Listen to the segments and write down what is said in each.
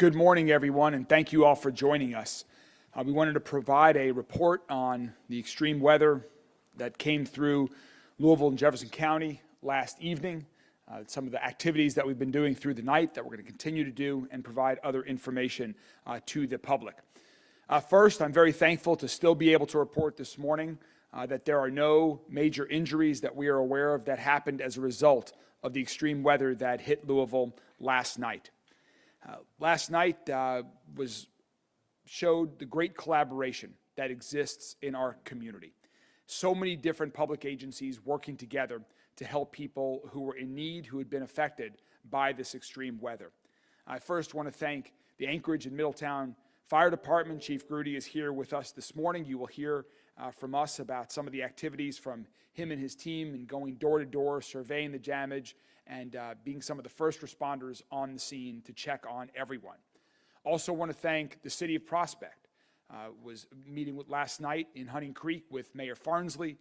Good morning, everyone, and thank you all for joining us. We wanted to provide a report on the extreme weather that came through Louisville and Jefferson County last evening, some of the activities that we've been doing through the night that we're going to continue to do, and provide other information to the public. First, I'm very thankful to still be able to report this morning that there are no major injuries that we are aware of that happened as a result of the extreme weather that hit Louisville last night. Last night showed the great collaboration that exists in our community. So many different public agencies working together to help people who were in need, who had been affected by this extreme weather. I first want to thank the Anchorage and Middletown Fire Department. Chief Grudy is here with us this morning. You will hear from us about some of the activities from him and his team in going door to door, surveying the damage, and being some of the first responders on the scene to check on everyone. Also want to thank the City of Prospect. Was meeting last night in Hunting Creek with Mayor Farnsley,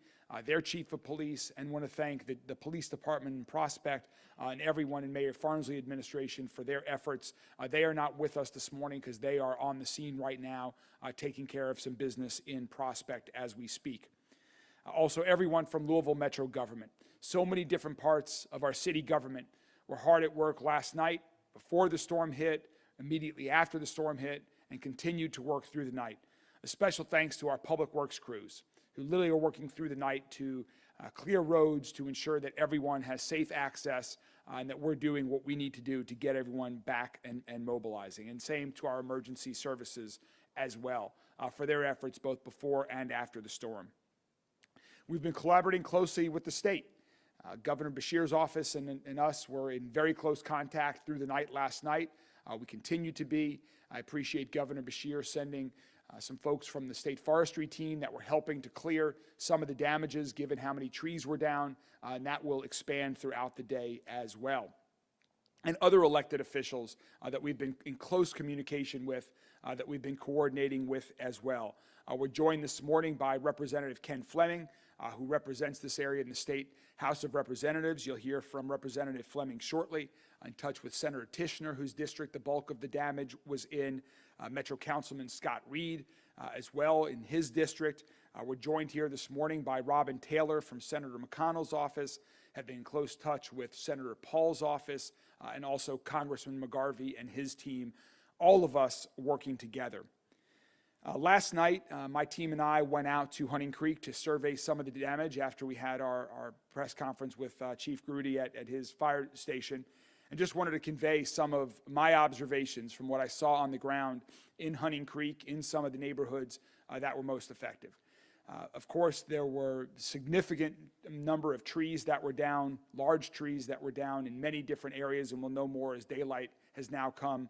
their chief of police, and want to thank the police department in Prospect and everyone in Mayor Farnsley administration for their efforts. They are not with us this morning because they are on the scene right now taking care of some business in Prospect as we speak. Also, everyone from Louisville Metro government. So many different parts of our city government were hard at work last night, before the storm hit, immediately after the storm hit, and continued to work through the night. A special thanks to our public works crews, who literally are working through the night to clear roads to ensure that everyone has safe access and that we're doing what we need to do to get everyone back and mobilizing. And same to our emergency services as well for their efforts both before and after the storm. We've been collaborating closely with the state. Governor Beshear's office and us were in very close contact through the night last night. We continue to be. I appreciate Governor Beshear sending some folks from the state forestry team that were helping to clear some of the damages given how many trees were down, and that will expand throughout the day as well. And other elected officials that we've been in close communication with, that we've been coordinating with as well. We're joined this morning by Representative Ken Fleming, who represents this area in the State House of Representatives. You'll hear from Representative Fleming shortly. In touch with Senator Tishner, whose district the bulk of the damage was in. Metro Councilman Scott Reed as well in his district. We're joined here this morning by Robin Taylor from Senator McConnell's office, have been in close touch with Senator Paul's office, and also Congressman McGarvey and his team, all of us working together. Last night, my team and I went out to Hunting Creek to survey some of the damage after we had our press conference with Chief Grudy at his fire station, and just wanted to convey some of my observations from what I saw on the ground in Hunting Creek, in some of the neighborhoods that were most effective. Of course, there were significant number of trees that were down, large trees that were down in many different areas, and we'll know more as daylight has now come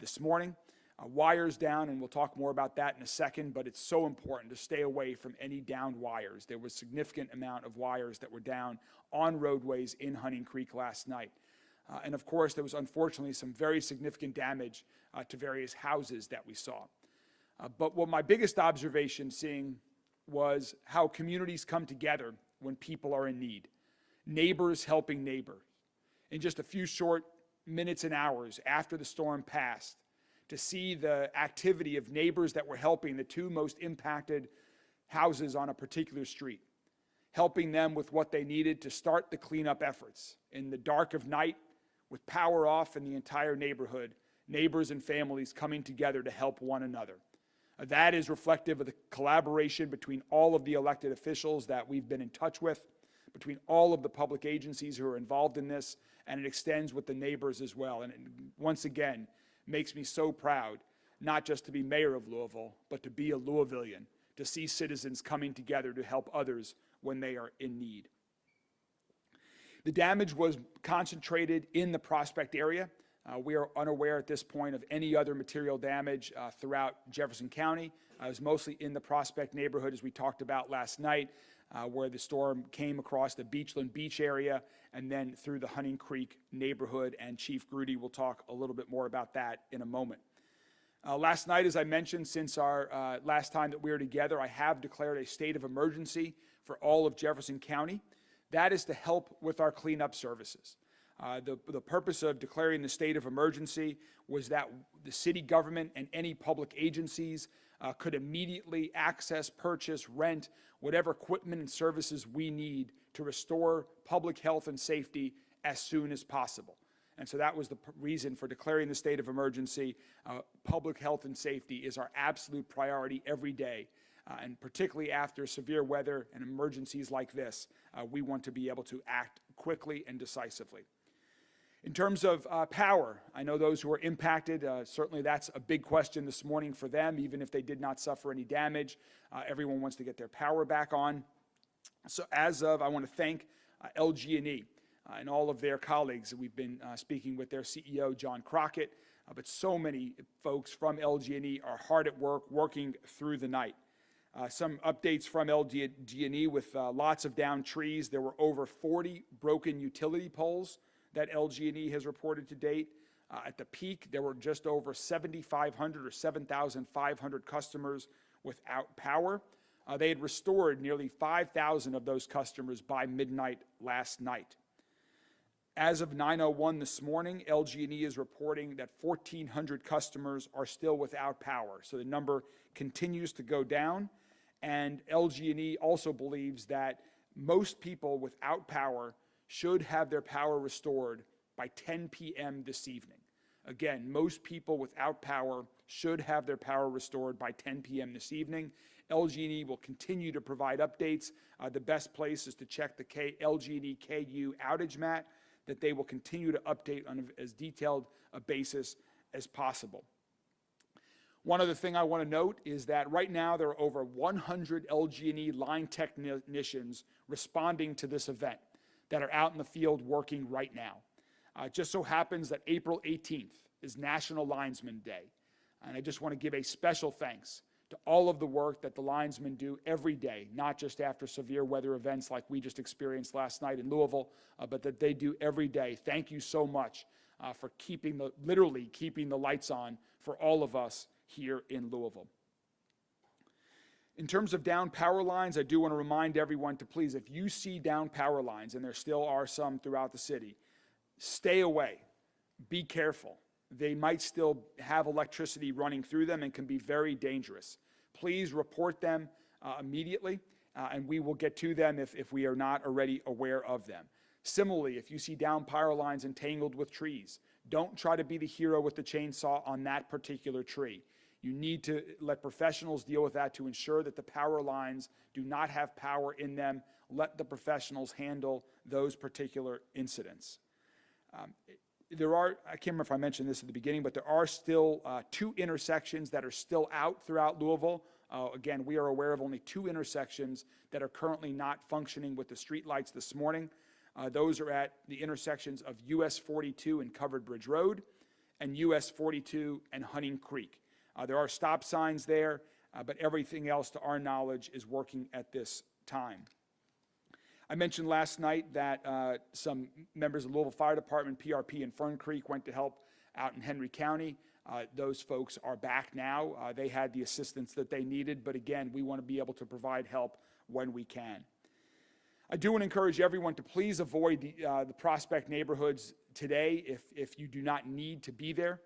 this morning. Wires down, and we'll talk more about that in a second, but it's so important to stay away from any downed wires. There was a significant amount of wires that were down on roadways in Hunting Creek last night. And of course, there was unfortunately some very significant damage to various houses that we saw. But what my biggest observation seeing was how communities come together when people are in need. Neighbors helping neighbors. In just a few short minutes and hours after the storm passed, to see the activity of neighbors that were helping the two most impacted houses on a particular street, helping them with what they needed to start the cleanup efforts. In the dark of night, with power off in the entire neighborhood, neighbors and families coming together to help one another. That is reflective of the collaboration between all of the elected officials that we've been in touch with, between all of the public agencies who are involved in this, and it extends with the neighbors as well. And once again, makes me so proud, not just to be mayor of Louisville, but to be a Louisvillian, to see citizens coming together to help others when they are in need. The damage was concentrated in the Prospect area. We are unaware at this point of any other material damage throughout Jefferson County. It was mostly in the Prospect neighborhood, as we talked about last night, where the storm came across the Beachland Beach area and then through the Hunting Creek neighborhood, and Chief Grudy will talk a little bit more about that in a moment. Last night, as I mentioned, since our last time that we were together, I have declared a state of emergency for all of Jefferson County. That is to help with our cleanup services. The purpose of declaring the state of emergency was that the city government and any public agencies could immediately access, purchase, rent, whatever equipment and services we need to restore public health and safety as soon as possible. And so that was the reason for declaring the state of emergency. Public health and safety is our absolute priority every day. And particularly after severe weather and emergencies like this, we want to be able to act quickly and decisively. In terms of power, I know those who are impacted, certainly that's a big question this morning for them, even if they did not suffer any damage. Everyone wants to get their power back on. So I want to thank LG&E and all of their colleagues. We've been speaking with their CEO, John Crockett, but so many folks from LG&E are hard at work, working through the night. Some updates from LG&E with lots of downed trees. There were over 40 broken utility poles that LG&E has reported to date. At the peak, there were just over 7,500 or 7,500 customers without power. They had restored nearly 5,000 of those customers by midnight last night. As of 9:01 this morning, LG&E is reporting that 1,400 customers are still without power. So the number continues to go down. And LG&E also believes that most people without power should have their power restored by 10 p.m. this evening. Again, most people without power should have their power restored by 10 p.m. this evening. LG&E will continue to provide updates. The best place is to check the LG&E KU outage map that they will continue to update on as detailed a basis as possible. One other thing I want to note is that right now there are over 100 LG&E line technicians responding to this event that are out in the field working right now. It just so happens that April 18th is National Linesman Day. And I just want to give a special thanks to all of the work that the linesmen do every day, not just after severe weather events like we just experienced last night in Louisville, but that they do every day. Thank you so much for literally keeping the lights on for all of us here in Louisville. In terms of down power lines, I do want to remind everyone to please, if you see down power lines, and there still are some throughout the city, stay away. Be careful. They might still have electricity running through them and can be very dangerous. Please report them immediately, and we will get to them if we are not already aware of them. Similarly, if you see down power lines entangled with trees, don't try to be the hero with the chainsaw on that particular tree. You need to let professionals deal with that to ensure that the power lines do not have power in them. Let the professionals handle those particular incidents. I can't remember if I mentioned this at the beginning, but there are still 2 intersections that are still out throughout Louisville. Again, we are aware of only 2 intersections that are currently not functioning with the street lights this morning. Those are at the intersections of US 42 and Covered Bridge Road and US 42 and Hunting Creek. There are stop signs there, but everything else, to our knowledge, is working at this time. I mentioned last night that some members of the Louisville Fire Department, PRP, and Fern Creek went to help out in Henry County. Those folks are back now. They had the assistance that they needed, but again, we want to be able to provide help when we can. I do want to encourage everyone to please avoid the Prospect neighborhoods today if you do not need to be there.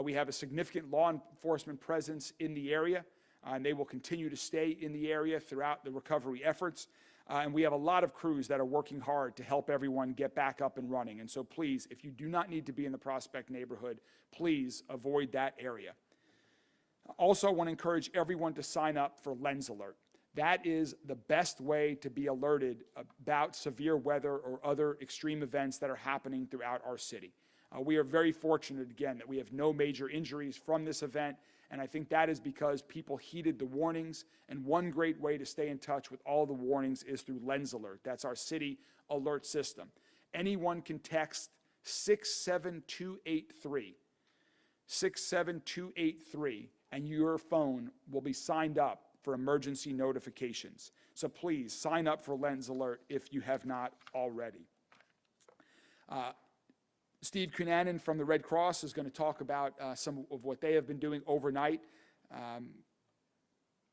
We have a significant law enforcement presence in the area, and they will continue to stay in the area throughout the recovery efforts. And we have a lot of crews that are working hard to help everyone get back up and running. And so please, if you do not need to be in the Prospect neighborhood, please avoid that area. Also, I want to encourage everyone to sign up for Lens Alert. That is the best way to be alerted about severe weather or other extreme events that are happening throughout our city. We are very fortunate, again, that we have no major injuries from this event, and I think that is because people heeded the warnings, and one great way to stay in touch with all the warnings is through Lens Alert. That's our city alert system. Anyone can text 67283, 67283, and your phone will be signed up for emergency notifications. So please sign up for Lens Alert if you have not already. Steve Cunanan from the Red Cross is going to talk about some of what they have been doing overnight. And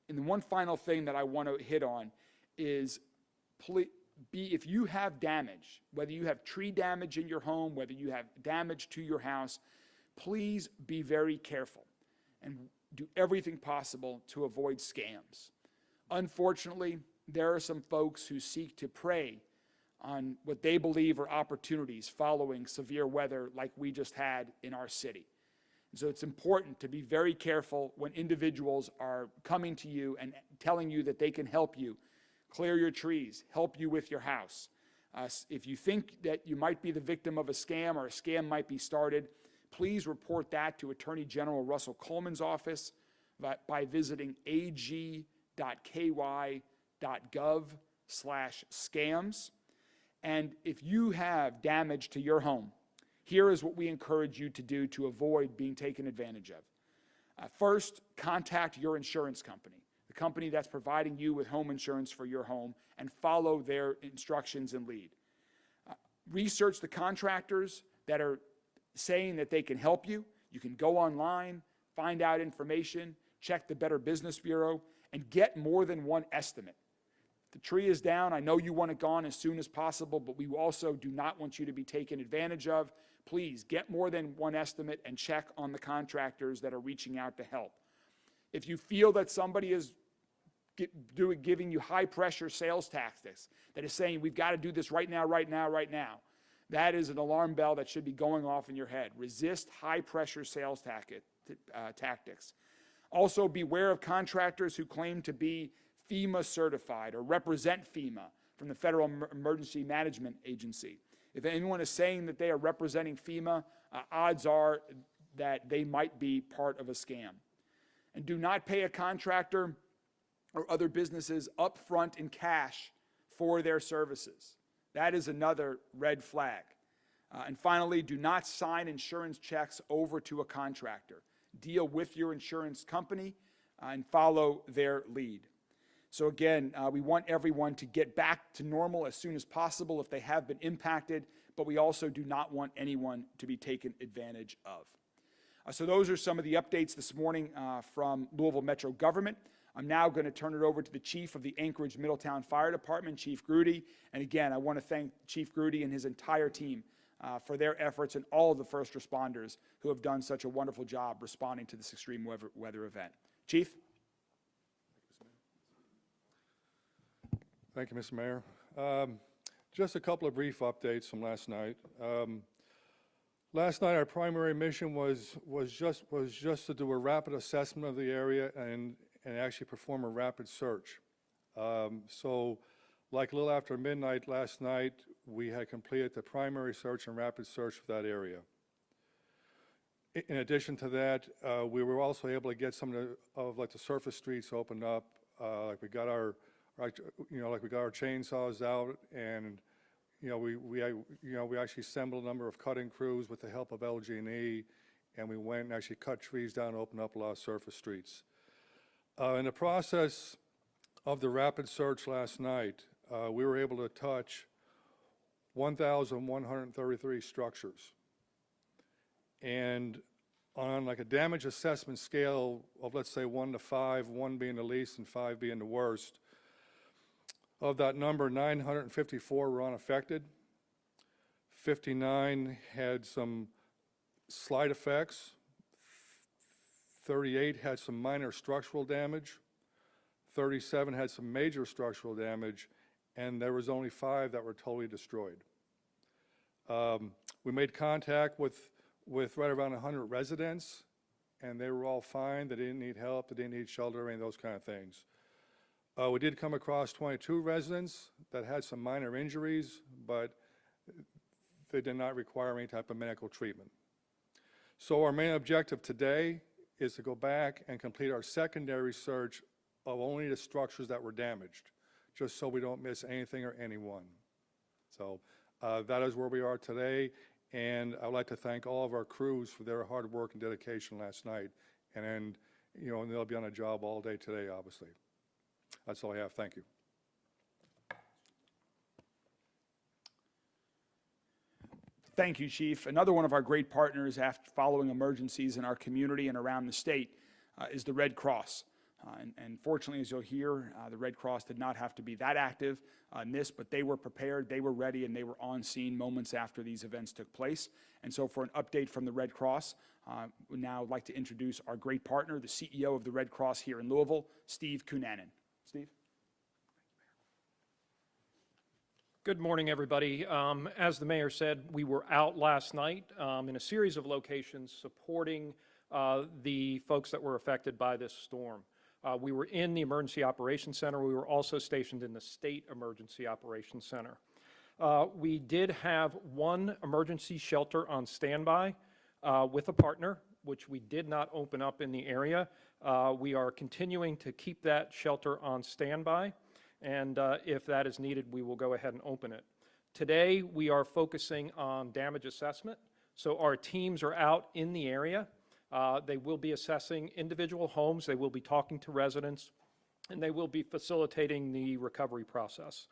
the one final thing that I want to hit on is if you have damage, whether you have tree damage in your home, whether you have damage to your house, please be very careful and do everything possible to avoid scams. Unfortunately, there are some folks who seek to prey on what they believe are opportunities following severe weather like we just had in our city. And so it's important to be very careful when individuals are coming to you and telling you that they can help you clear your trees, help you with your house. If you think that you might be the victim of a scam or a scam might be started, please report that to Attorney General Russell Coleman's office by visiting ag.ky.gov/scams. And if you have damage to your home, here is what we encourage you to do to avoid being taken advantage of. First, contact your insurance company, the company that's providing you with home insurance for your home, and follow their instructions and lead. Research the contractors that are saying that they can help you. You can go online, find out information, check the Better Business Bureau, and get more than one estimate. The tree is down. I know you want it gone as soon as possible, but we also do not want you to be taken advantage of. Please get more than one estimate and check on the contractors that are reaching out to help. If you feel that somebody is giving you high-pressure sales tactics, that is saying, we've got to do this right now, right now, right now, that is an alarm bell that should be going off in your head. Resist high-pressure sales tactics. Also, beware of contractors who claim to be FEMA certified or represent FEMA from the Federal Emergency Management Agency. If anyone is saying that they are representing FEMA, odds are that they might be part of a scam. And do not pay a contractor or other businesses upfront in cash for their services. That is another red flag. And finally, do not sign insurance checks over to a contractor. Deal with your insurance company and follow their lead. So again, we want everyone to get back to normal as soon as possible if they have been impacted, but we also do not want anyone to be taken advantage of. So those are some of the updates this morning from Louisville Metro Government. I'm now going to turn it over to the Chief of the Anchorage Middletown Fire Department, Chief Grudy. And again, I want to thank Chief Grudy and his entire team for their efforts and all of the first responders who have done such a wonderful job responding to this extreme weather event. Chief? Thank you, Mr. Mayor. Just a couple of brief updates from last night. Last night, our primary mission was just to do a rapid assessment of the area and actually perform a rapid search. So, like a little after midnight last night, we had completed the primary search and rapid search for that area. In addition to that, we were also able to get some of the surface streets opened up. Like we got our chainsaws out, and we actually assembled a number of cutting crews with the help of LG&E, and we went and actually cut trees down and opened up a lot of surface streets. In the process of the rapid search last night, we were able to touch 1,133 structures. And on like a damage assessment scale of, let's say, 1 to 5, 1 being the least and 5 being the worst, of that number, 954 were unaffected. 59 had some slight effects. 38 had some minor structural damage. 37 had some major structural damage, and there was only 5 that were totally destroyed. We made contact with right around 100 residents, and they were all fine. They didn't need help. They didn't need shelter, any of those kind of things. We did come across 22 residents that had some minor injuries, but they did not require any type of medical treatment. So our main objective today is to go back and complete our secondary search of only the structures that were damaged, just so we don't miss anything or anyone. So that is where we are today, and I'd like to thank all of our crews for their hard work and dedication last night, and they'll be on a job all day today, obviously. That's all I have. Thank you. Thank you, Chief. Another one of our great partners after following emergencies in our community and around the state is the Red Cross. And fortunately, as you'll hear, the Red Cross did not have to be that active in this, but they were prepared, they were ready, and they were on scene moments after these events took place. And so for an update from the Red Cross, we'd now like to introduce our great partner, the CEO of the Red Cross here in Louisville, Steve Cunanan. Steve? Good morning, everybody. As the mayor said, we were out last night in a series of locations supporting the folks that were affected by this storm. We were in the Emergency Operations Center. We were also stationed in the State Emergency Operations Center. We did have one emergency shelter on standby with a partner, which we did not open up in the area. We are continuing to keep that shelter on standby, and if that is needed, we will go ahead and open it. Today, we are focusing on damage assessment, so our teams are out in the area. They will be assessing individual homes, they will be talking to residents, and they will be facilitating the recovery process.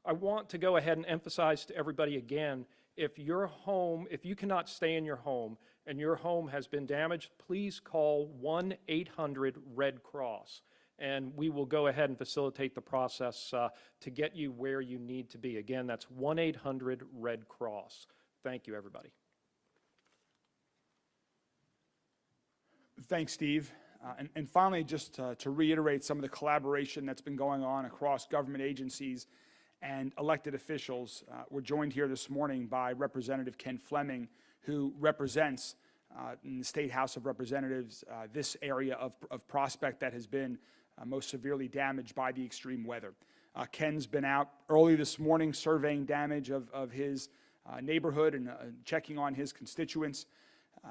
I want to go ahead and emphasize to everybody again, if you cannot stay in your home and your home has been damaged, please call 1-800-RED-CROSS, and we will go ahead and facilitate the process to get you where you need to be. Again, that's 1-800-RED-CROSS. Thank you, everybody. Thanks, Steve. And finally, just to reiterate some of the collaboration that's been going on across government agencies and elected officials, we're joined here this morning by Representative Ken Fleming, who represents in the State House of Representatives this area of Prospect that has been most severely damaged by the extreme weather. Ken's been out early this morning surveying damage of his neighborhood and checking on his constituents.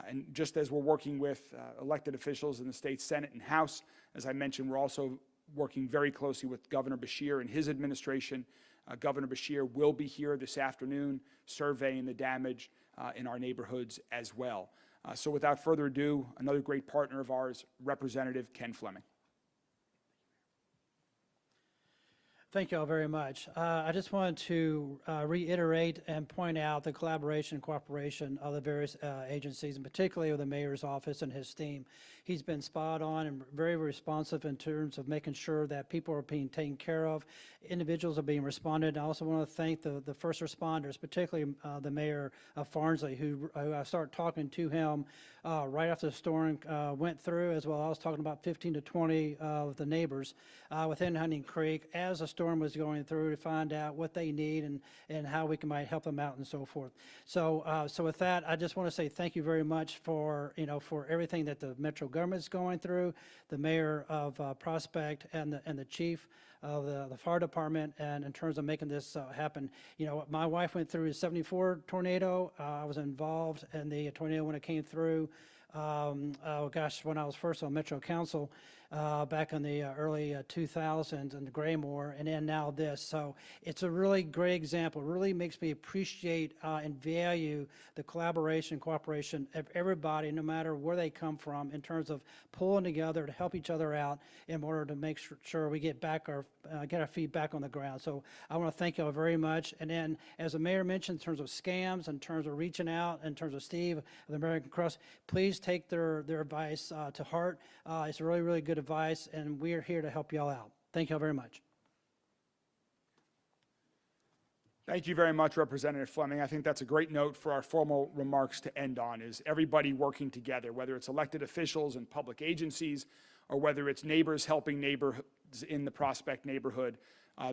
And just as we're working with elected officials in the state Senate and House, as I mentioned, we're also working very closely with Governor Beshear and his administration. Governor Beshear will be here this afternoon surveying the damage in our neighborhoods as well. So without further ado, another great partner of ours, Representative Ken Fleming. Thank you all very much. I just wanted to reiterate and point out the collaboration and cooperation of the various agencies, and particularly of the mayor's office and his team. He's been spot on and very responsive in terms of making sure that people are being taken care of, individuals are being responded. I also want to thank the first responders, particularly the mayor of Farnsley, who I started talking to him right after the storm went through, as well. I was talking about 15 to 20 of the neighbors within Hunting Creek as the storm was going through to find out what they need and how we might help them out and so forth. So with that, I just want to say thank you very much for everything that the Metro government is going through, the mayor of Prospect and the chief of the fire department, and in terms of making this happen. My wife went through a 74 tornado. I was involved in the tornado when it came through. When I was first on Metro Council back in the early 2000s in Graymore, and then now this. So it's a really great example. It really makes me appreciate and value the collaboration, cooperation of everybody, no matter where they come from, in terms of pulling together to help each other out in order to make sure we get our feet back on the ground. So I want to thank you all very much. And then, as the mayor mentioned, in terms of scams, in terms of reaching out, in terms of Steve of the American Cross, please take their advice to heart. It's really, really good advice, and we are here to help you all out. Thank you all very much. Thank you very much, Representative Fleming. I think that's a great note for our formal remarks to end on, is everybody working together, whether it's elected officials and public agencies, or whether it's neighbors helping neighbors in the Prospect neighborhood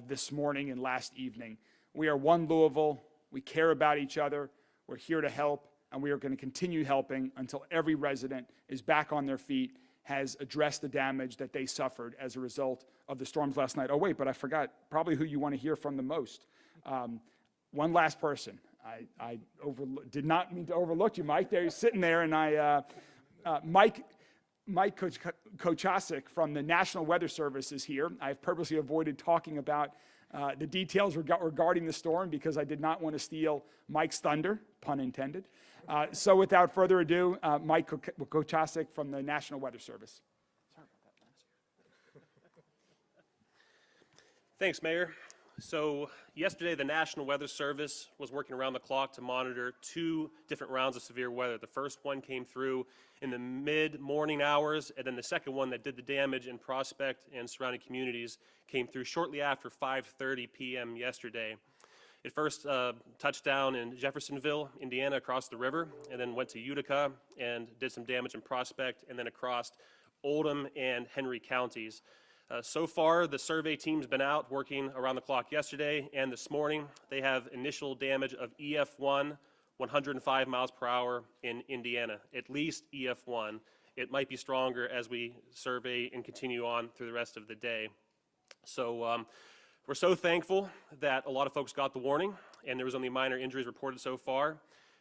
this morning and last evening. We are one Louisville. We care about each other. We're here to help, and we are going to continue helping until every resident is back on their feet, has addressed the damage that they suffered as a result of the storms last night. Oh, wait, but I forgot probably who you want to hear from the most. One last person. I did not mean to overlook you, Mike. There, you're sitting there, and Mike Kochasik from the National Weather Service is here. I've purposely avoided talking about the details regarding the storm because I did not want to steal Mike's thunder, pun intended. So without further ado, Mike Kochasik from the National Weather Service. Thanks, Mayor. So yesterday, the National Weather Service was working around the clock to monitor 2 different rounds of severe weather. The first one came through in the mid-morning hours, and then the second one that did the damage in Prospect and surrounding communities came through shortly after 5:30 p.m. yesterday. It first touched down in Jeffersonville, Indiana, across the river, and then went to Utica and did some damage in Prospect, and then across Oldham and Henry counties. So far, the survey team's been out working around the clock yesterday and this morning. They have initial damage of EF1, 105 miles per hour in Indiana, at least EF1. It might be stronger as we survey and continue on through the rest of the day. So we're so thankful that a lot of folks got the warning, and there was only minor injuries reported so far.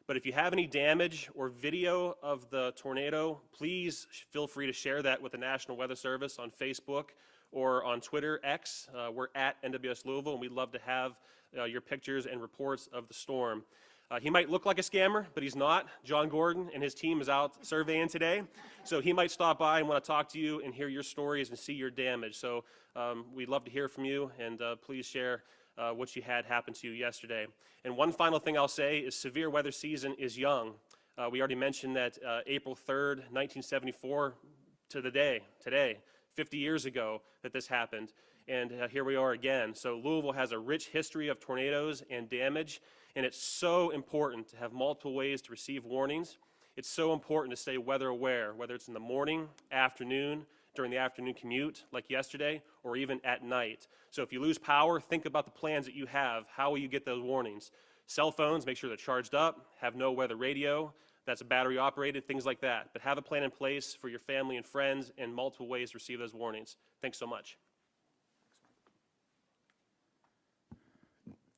But if you have any damage or video of the tornado, please feel free to share that with the National Weather Service on Facebook or on Twitter, X. We're at NWS Louisville, and we'd love to have your pictures and reports of the storm. He might look like a scammer, but he's not. John Gordon and his team is out surveying today, so he might stop by and want to talk to you and hear your stories and see your damage. So we'd love to hear from you, and please share what you had happen to you yesterday. And one final thing I'll say is severe weather season is young. We already mentioned that April 3rd, 1974, to the day, today, 50 years ago that this happened, and here we are again. So Louisville has a rich history of tornadoes and damage, and it's so important to have multiple ways to receive warnings. It's so important to stay weather aware, whether it's in the morning, afternoon, during the afternoon commute like yesterday, or even at night. So if you lose power, think about the plans that you have. How will you get those warnings? Cell phones, make sure they're charged up, have no weather radio that's battery operated, things like that. But have a plan in place for your family and friends and multiple ways to receive those warnings. Thanks so much.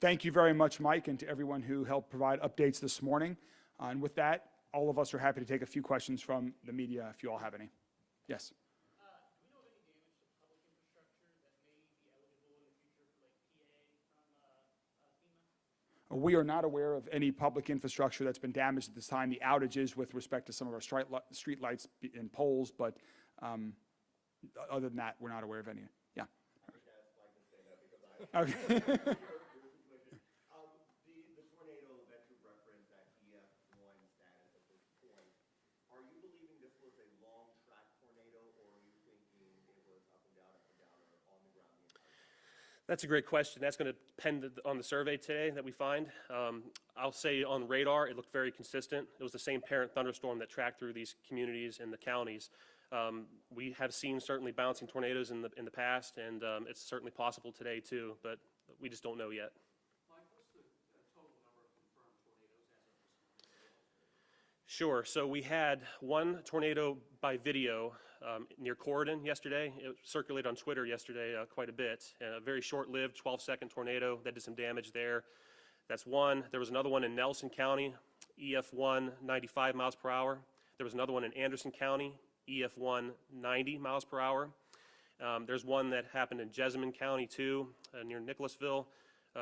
Thank you very much, Mike, and to everyone who helped provide updates this morning. And with that, all of us are happy to take a few questions from the media if you all have any. Yes. We are not aware of any public infrastructure that's been damaged at this time. The outages with respect to some of our street lights and poles, but other than that, we're not aware of any. Yeah. Okay. The tornado that you referenced at EF1 status at this point, are you believing this was a long track tornado, or are you thinking it was up and down, or on the ground the entire time? That's a great question. That's going to depend on the survey today that we find. I'll say on radar, it looked very consistent. It was the same parent thunderstorm that tracked through these communities and the counties. We have seen certainly bouncing tornadoes in the past, and it's certainly possible today too, but we just don't know yet. Mike, what's the total number of confirmed tornadoes as of this morning? Sure. So we had one tornado by video near Corridon yesterday. It circulated on Twitter yesterday quite a bit. A very short-lived 12-second tornado that did some damage there. That's one. There was another one in Nelson County, EF1, 95 miles per hour. There was another one in Anderson County, EF1, 90 miles per hour. There's one that happened in Jessamine County too, near Nicholasville.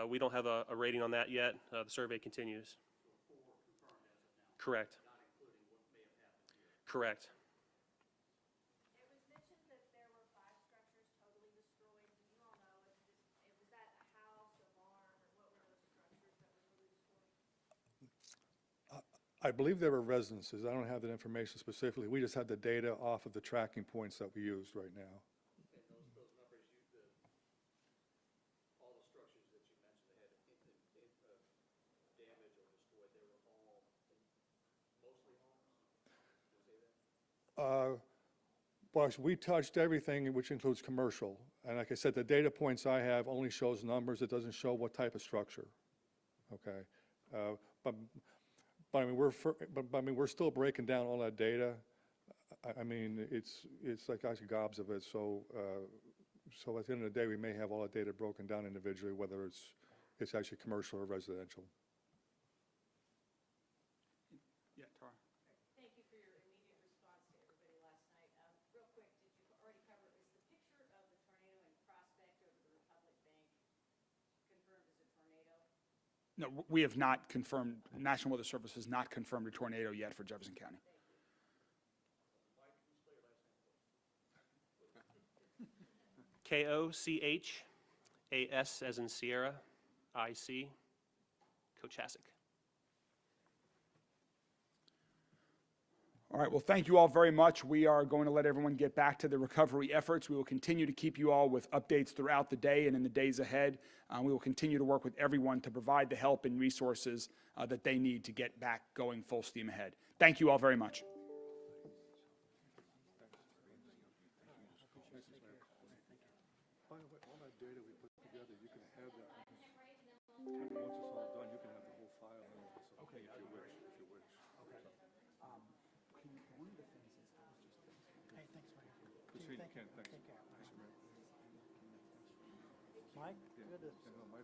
We don't have a rating on that yet. The survey continues. So 4 confirmed as of now. Correct. Not including what may have happened here. Correct. It was mentioned that there were 5 structures totally destroyed. Do you all know if was that a house, a barn, or what were those structures that were totally destroyed? I believe there were residences. I don't have that information specifically. We just had the data off of the tracking points that we used right now. And those numbers, all the structures that you mentioned, they had damage or destroyed, they were all mostly homes? Did you say that? Well, we touched everything, which includes commercial. And like I said, the data points I have only shows numbers. It doesn't show what type of structure. Okay. But I mean, we're still breaking down all that data. I mean, it's like gobs of it. So at the end of the day, we may have all that data broken down individually, whether it's actually commercial or residential. Yeah, Tara. Thank you for your immediate response to everybody last night. Real quick, did you already cover, is the picture of the tornado in Prospect over the Republic Bank confirmed as a tornado? No, we have not confirmed, National Weather Service has not confirmed a tornado yet for Jefferson County. Koch A.S. as in Sierra, I.C., Kochasik. All right, well, thank you all very much. We are going to let everyone get back to the recovery efforts. We will continue to keep you all with updates throughout the day and in the days ahead. We will continue to work with everyone to provide the help and resources that they need to get back going full steam ahead. Thank you all very much. By the way, all that data we put together, you can have that. And once it's all done, you can have the whole file and all this, okay, if you wish, Okay. One of the things is, I was just thinking. Hey, thanks, Mayor. Proceed, Thank you. Ken, thanks. Take care. Thanks, Mayor. Mike, good to Yeah, no, my